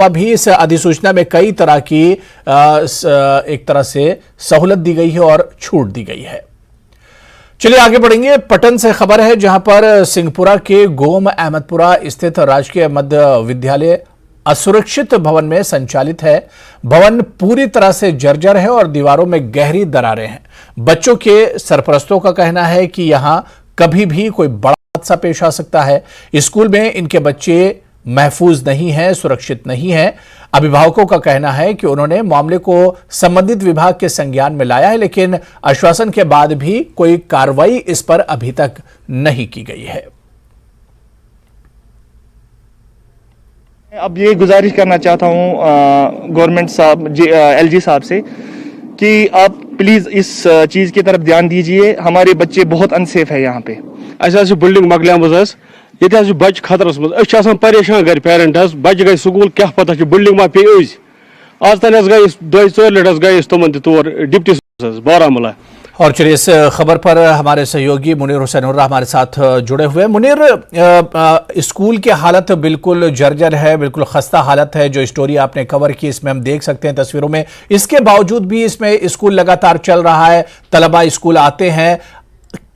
अभी इस अधिसूचना में कई तरह की एक तरह से सहूलत दी गई है और छूट दी गई है। चलिए आगे बढ़ेंगे। पटन से खबर है जहां पर सिंहपुरा के गोम अहमदपुरा स्थित राजकीय मध्य विद्यालय असुरक्षित भवन में संचालित है। भवन पूरी तरह से जर्जर है और दीवारों में गहरी दरारें हैं। बच्चों के सरपरस्तों का कहना है कि यहां कभी भी कोई बड़ा हादसा पेश आ सकता है। स्कूल में इनके बच्चे महफूज नहीं हैं, सुरक्षित नहीं हैं। अभिभावकों का कहना है कि उन्होंने मामले को संबंधित विभाग के संज्ञान में लाया है, लेकिन आश्वासन के बाद भी कोई कार्रवाई इस पर अभी तक नहीं की गई है। अब ये गुजारिश करना चाहता हूँ गवर्नमेंट साहब एलजी साहब से कि आप प्लीज इस चीज की तरफ ध्यान दीजिए। हमारे बच्चे बहुत अनसेफ है यहाँ पे। अच्छा बिल्डिंग मकलियामज ये बच्चे खतरस मज परेशान घर पेरेंट बच्चे गए स्कूल क्या पता बिल्डिंग मा पे आज तन गए 2-4 लट गए तुमन तौर डिप्टी बारामूला। और चलिए इस खबर पर हमारे सहयोगी मुनीर हुसैन हमारे साथ जुड़े हुए। मुनीर, स्कूल की हालत बिल्कुल जर्जर है, बिल्कुल खस्ता हालत है। जो स्टोरी आपने कवर की इसमें हम देख सकते हैं तस्वीरों में। इसके बावजूद भी इसमें स्कूल लगातार चल रहा है, तलबा स्कूल आते हैं।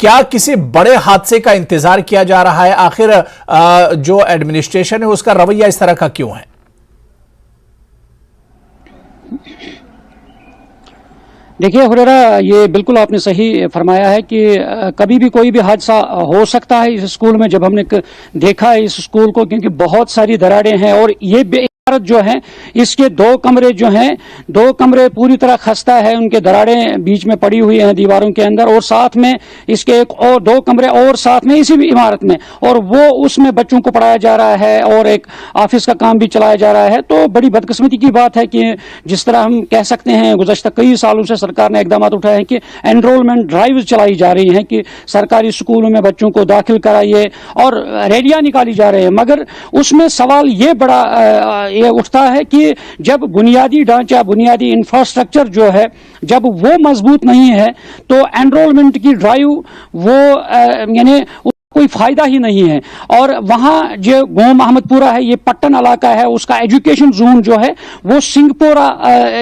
क्या किसी बड़े हादसे का इंतजार किया जा रहा है? आखिर जो एडमिनिस्ट्रेशन है उसका रवैया इस तरह का क्यों है? देखिए हुरैरा, ये बिल्कुल आपने सही फरमाया है कि कभी भी कोई भी हादसा हो सकता है इस स्कूल में। जब हमने देखा है इस स्कूल को, क्योंकि बहुत सारी दरारें हैं और ये इमारत जो है इसके 2 कमरे जो हैं, 2 कमरे पूरी तरह खस्ता है, उनके दरारें बीच में पड़ी हुई हैं दीवारों के अंदर, और साथ में इसके एक और 2 कमरे और साथ में इसी इमारत में, और वो उसमें बच्चों को पढ़ाया जा रहा है और एक ऑफिस का काम भी चलाया जा रहा है। तो बड़ी बदकिस्मती की बात है कि जिस तरह हम कह सकते हैं गुज़श्ता कई सालों से सरकार ने इक़दाम उठाए हैं कि एनरोलमेंट ड्राइव चलाई जा रही हैं कि सरकारी स्कूलों में बच्चों को दाखिल कराइए और रैलियां निकाली जा रही है, मगर उसमें सवाल ये बड़ा ये उठता है कि जब बुनियादी ढांचा, बुनियादी इंफ्रास्ट्रक्चर जो है जब वो मजबूत नहीं है तो एनरोलमेंट की ड्राइव वो यानी कोई फायदा ही नहीं है। और वहाँ जो गोम अहमदपुरा है, ये पट्टन इलाका है, उसका एजुकेशन जोन जो है वो सिंहपुरा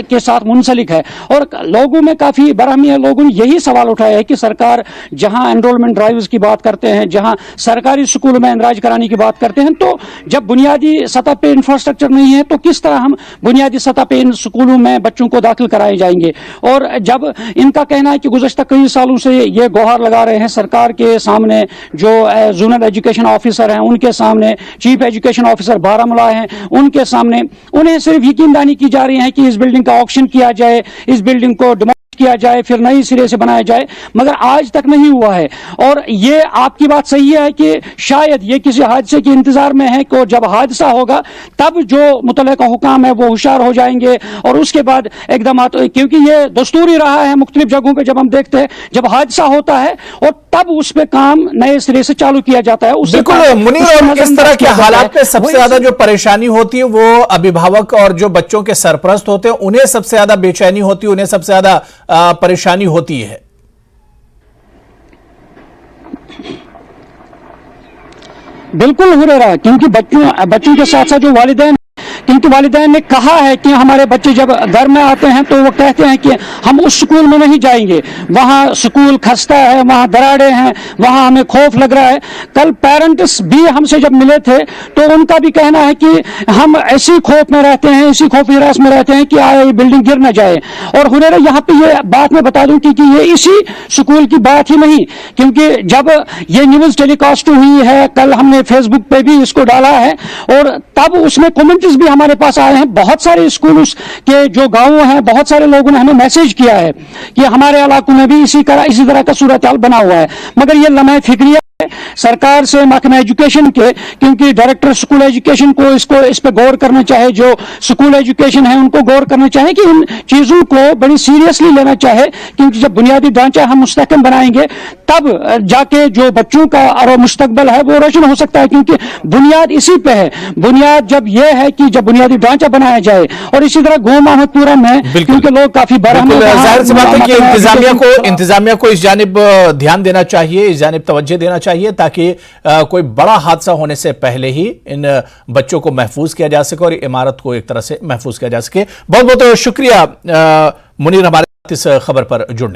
के साथ मुंसलिक है। और लोगों में काफ़ी बरहमी है। लोगों ने यही सवाल उठाया है कि सरकार जहाँ एनरोलमेंट ड्राइव्स की बात करते हैं, जहाँ सरकारी स्कूलों में इंदराज कराने की बात करते हैं, तो जब बुनियादी सतह पे इंफ्रास्ट्रक्चर नहीं है तो किस तरह हम बुनियादी सतह पे इन स्कूलों में बच्चों को दाखिल कराए जाएंगे। और जब इनका कहना है कि गुज़श्ता कई सालों से ये गुहार लगा रहे हैं सरकार के सामने, जो जोनल एजुकेशन ऑफिसर हैं उनके सामने, चीफ एजुकेशन ऑफिसर बारामूला हैं उनके सामने, उन्हें सिर्फ यकीनदानी की जा रही है कि इस बिल्डिंग का ऑक्शन किया जाए, इस बिल्डिंग को किया जाए, फिर नई सिरे से बनाया जाए, मगर आज तक नहीं हुआ है। और ये आपकी बात सही है कि शायद ये किसी हादसे के इंतजार में है कि जब हादसा होगा तब जो मुतल्लिका हुकाम है वो होशियार हो जाएंगे और उसके बाद एकदम, क्योंकि ये दस्तूरी रहा है मुख्तलिफ जगहों पे, जब हम देखते हैं जब हादसा होता है और तब उस पे काम नए सिरे से चालू किया जाता है। बिल्कुल मुनीर, और इस तरह के हालात में सबसे ज्यादा जो परेशानी होती है वो अभिभावक और जो बच्चों के सरपरस्त होते हैं उन्हें सबसे ज्यादा बेचैनी होती है, उन्हें सबसे ज्यादा परेशानी होती है। बिल्कुल हो रहा है, क्योंकि बच्चों के साथ साथ जो वालिदैन, क्योंकि वालिदैन ने कहा है कि हमारे बच्चे जब घर में आते हैं तो वो कहते हैं कि हम उस स्कूल में नहीं जाएंगे, वहाँ स्कूल खस्ता है, वहाँ दरारें हैं, वहाँ हमें खौफ लग रहा है। कल पेरेंट्स भी हमसे जब मिले थे तो उनका भी कहना है कि हम ऐसी खौफ में रहते हैं, इसी खौफ हिरास में रहते हैं कि ये बिल्डिंग गिर न जाए। और हुरैरा, यहाँ पे ये बात मैं बता दूं कि ये इसी स्कूल की बात ही नहीं, क्योंकि जब ये न्यूज टेलीकास्ट हुई है, कल हमने फेसबुक पे भी इसको डाला है और तब उसमें कमेंट्स भी हमारे पास आए हैं। बहुत सारे स्कूल के जो गांव हैं, बहुत सारे लोगों ने हमें मैसेज किया है कि हमारे इलाकों में भी इसी तरह का सूरत हाल बना हुआ है। मगर ये लम्हे फिक्रिया सरकार से महकमा एजुकेशन के, क्योंकि डायरेक्टर स्कूल एजुकेशन को इस पे गौर करना चाहे, जो स्कूल एजुकेशन है उनको गौर करना चाहे कि इन चीजों को बड़ी सीरियसली लेना चाहे, क्योंकि जब बुनियादी ढांचा हम मुस्तहकम बनाएंगे तब जाके जो बच्चों का और मुस्तकबल है वो रोशन हो सकता है, क्योंकि बुनियाद इसी पे है। बुनियाद जब ये है कि जब बुनियादी ढांचा बनाया जाए, और इसी तरह गोम अहमदपुरा में क्योंकि लोग काफी जाहिर सी बात है कि इंतजामिया को इस जानिब ध्यान देना चाहिए, इस जानिब तवज्जो देना चाहिए। چاہیے تاکہ کوئی بڑا حادثہ ہونے سے پہلے ہی ان بچوں کو محفوظ کیا جا سکے اور عمارت کو ایک طرح سے محفوظ کیا جا سکے. بہت بہت شکریہ منیر ہمارے اس خبر پر جڑنے